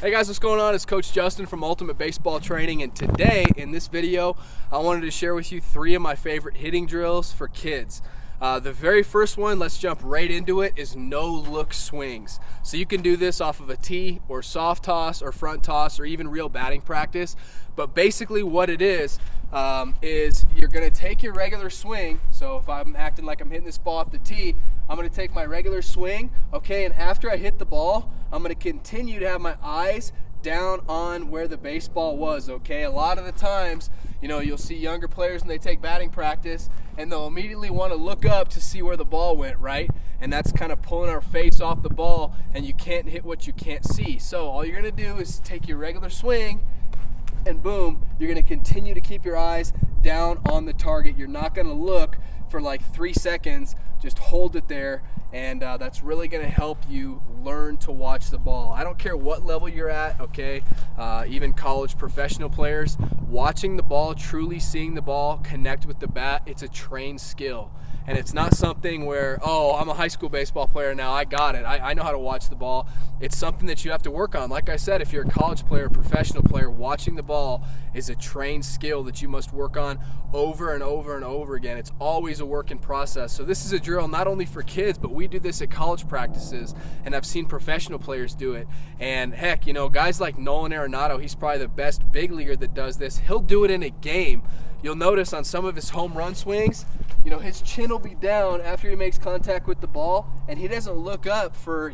Hey guys, what's going on? It's Coach Justin from Ultimate Baseball Training, and today in this video I wanted to share with you 3 of my favorite hitting drills for kids. The very first one, let's jump right into it, is no-look swings. So you can do this off of a tee or soft toss or front toss or even real batting practice. But basically what it is you're going to take your regular swing. So if I'm acting like I'm hitting this ball off the tee, I'm going to take my regular swing, okay, and after I hit the ball, I'm going to continue to have my eyes down on where the baseball was, okay? A lot of the times, you'll see younger players when they take batting practice and they'll immediately want to look up to see where the ball went, right? And that's kind of pulling our face off the ball, and you can't hit what you can't see. So all you're going to do is take your regular swing and boom, you're going to continue to keep your eyes down on the target. You're not going to look for like 3 seconds, just hold it there, and that's really going to help you learn to watch the ball. I don't care what level you're at, okay, even college professional players, watching the ball, truly seeing the ball connect with the bat, it's a trained skill. And it's not something where, oh, I'm a high school baseball player now, I got it, I know how to watch the ball. It's something that you have to work on. Like I said, if you're a college player, professional player, watching the ball is a trained skill that you must work on over and over and over again. It's always a work in process. So this is a drill not only for kids, but we do this at college practices, and I've seen professional players do it. And heck, guys like Nolan Arenado, he's probably the best big leaguer that does this. He'll do it in a game. You'll notice on some of his home run swings, his chin will be down after he makes contact with the ball, and he doesn't look up for,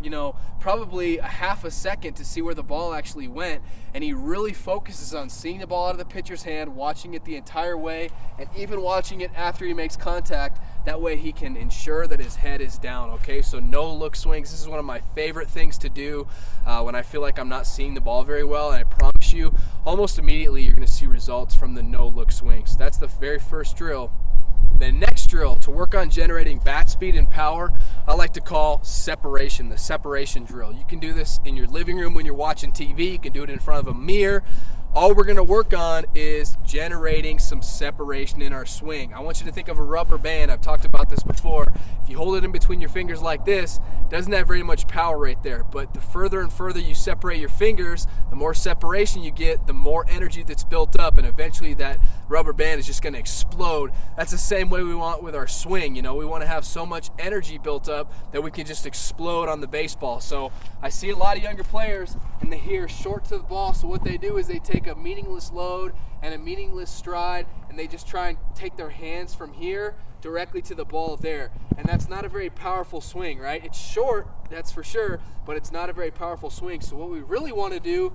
probably a half a second to see where the ball actually went, and he really focuses on seeing the ball out of the pitcher's hand, watching it the entire way, and even watching it after he makes contact. That way he can ensure that his head is down, okay? So no-look swings, this is one of my favorite things to do when I feel like I'm not seeing the ball very well, and I promise you, almost immediately you're going to see results from the no-look swings. That's the very first drill. The next drill to work on generating bat speed and power, I like to call separation, the separation drill. You can do this in your living room when you're watching TV. You can do it in front of a mirror. All we're going to work on is generating some separation in our swing. I want you to think of a rubber band. I've talked about this before. If you hold it in between your fingers like this, it doesn't have very much power right there. But the further and further you separate your fingers, the more separation you get, the more energy that's built up, and eventually that rubber band is just going to explode. That's the same way we want with our swing. We want to have so much energy built up that we can just explode on the baseball. So I see a lot of younger players, and they hear short to the ball, so what they do is they take a meaningless load and a meaningless stride, and they just try and take their hands from here directly to the ball there. And that's not a very powerful swing, right? It's short, that's for sure, but it's not a very powerful swing. So what we really want to do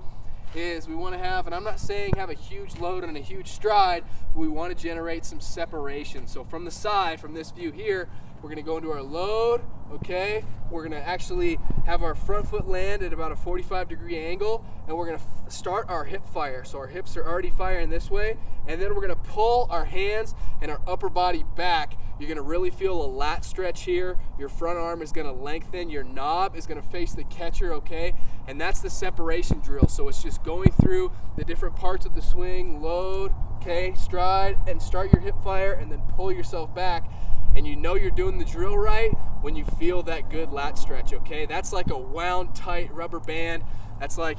is we want to have, and I'm not saying have a huge load and a huge stride, but we want to generate some separation. So from the side, from this view here, we're going to go into our load, okay? We're going to actually have our front foot land at about a 45-degree angle, and we're going to start our hip fire. So our hips are already firing this way, and then we're going to pull our hands and our upper body back. You're going to really feel a lat stretch here. Your front arm is going to lengthen. Your knob is going to face the catcher, okay? And that's the separation drill. So it's just going through the different parts of the swing, load, okay, stride, and start your hip fire, and then pull yourself back. And you're doing the drill right when you feel that good lat stretch, okay? That's like a wound tight rubber band. That's like,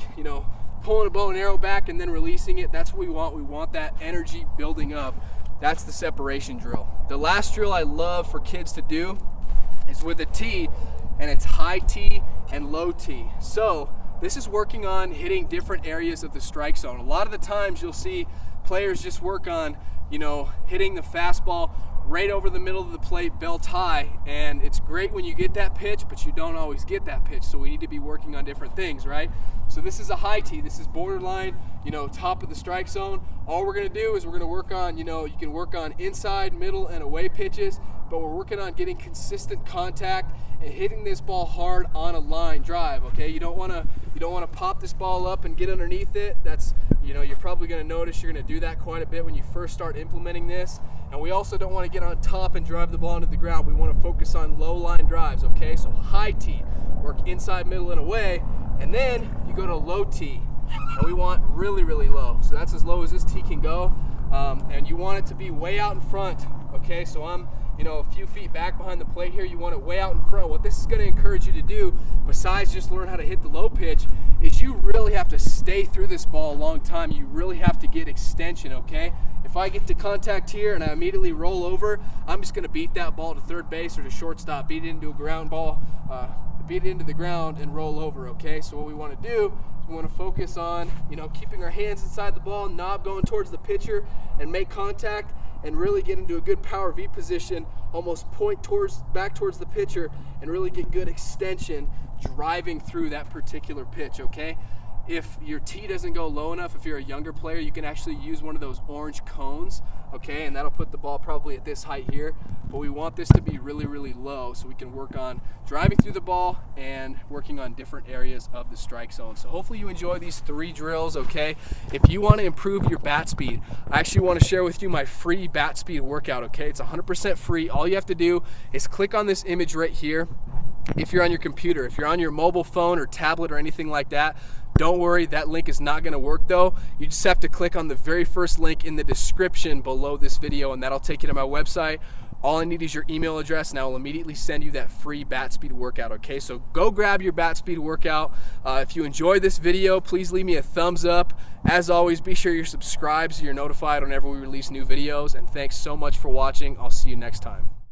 pulling a bow and arrow back and then releasing it. That's what we want. We want that energy building up. That's the separation drill. The last drill I love for kids to do is with a tee, and it's high tee and low tee. So this is working on hitting different areas of the strike zone. A lot of the times you'll see players just work on, hitting the fastball right over the middle of the plate, belt high, and it's great when you get that pitch, but you don't always get that pitch, so we need to be working on different things, right? So this is a high tee, this is borderline, top of the strike zone. All we're going to do is we're going to work on, you can work on inside, middle, and away pitches, but we're working on getting consistent contact and hitting this ball hard on a line drive, okay? You don't want to pop this ball up and get underneath it. That's, you're probably going to notice you're going to do that quite a bit when you first start implementing this. And we also don't want to get on top and drive the ball into the ground. We want to focus on low line drives, okay? So high tee, work inside, middle, and away, and then you go to low tee, and we want really, really low. So that's as low as this tee can go, and you want it to be way out in front, okay? So I'm a few feet back behind the plate here. You want it way out in front. What this is going to encourage you to do, besides just learn how to hit the low pitch, is you really have to stay through this ball a long time. You really have to get extension, okay? If I get to contact here and I immediately roll over, I'm just going to beat that ball to third base or to shortstop, beat it into a ground ball, beat it into the ground and roll over, okay? So what we want to do, we want to focus on, keeping our hands inside the ball, knob going towards the pitcher, and make contact and really get into a good power V position, almost point back towards the pitcher, and really get good extension driving through that particular pitch, okay? If your tee doesn't go low enough, if you're a younger player, you can actually use one of those orange cones, okay? And that'll put the ball probably at this height here. But we want this to be really, really low so we can work on driving through the ball and working on different areas of the strike zone. So hopefully you enjoy these 3 drills, okay? If you want to improve your bat speed, I actually want to share with you my free bat speed workout, okay? It's 100% free. All you have to do is click on this image right here. If you're on your computer, if you're on your mobile phone or tablet or anything like that, don't worry, that link is not going to work though. You just have to click on the very first link in the description below this video, and that'll take you to my website. All I need is your email address, and I will immediately send you that free bat speed workout, okay? So go grab your bat speed workout. If you enjoyed this video, please leave me a thumbs up. As always, be sure you're subscribed so you're notified whenever we release new videos, and thanks so much for watching. I'll see you next time.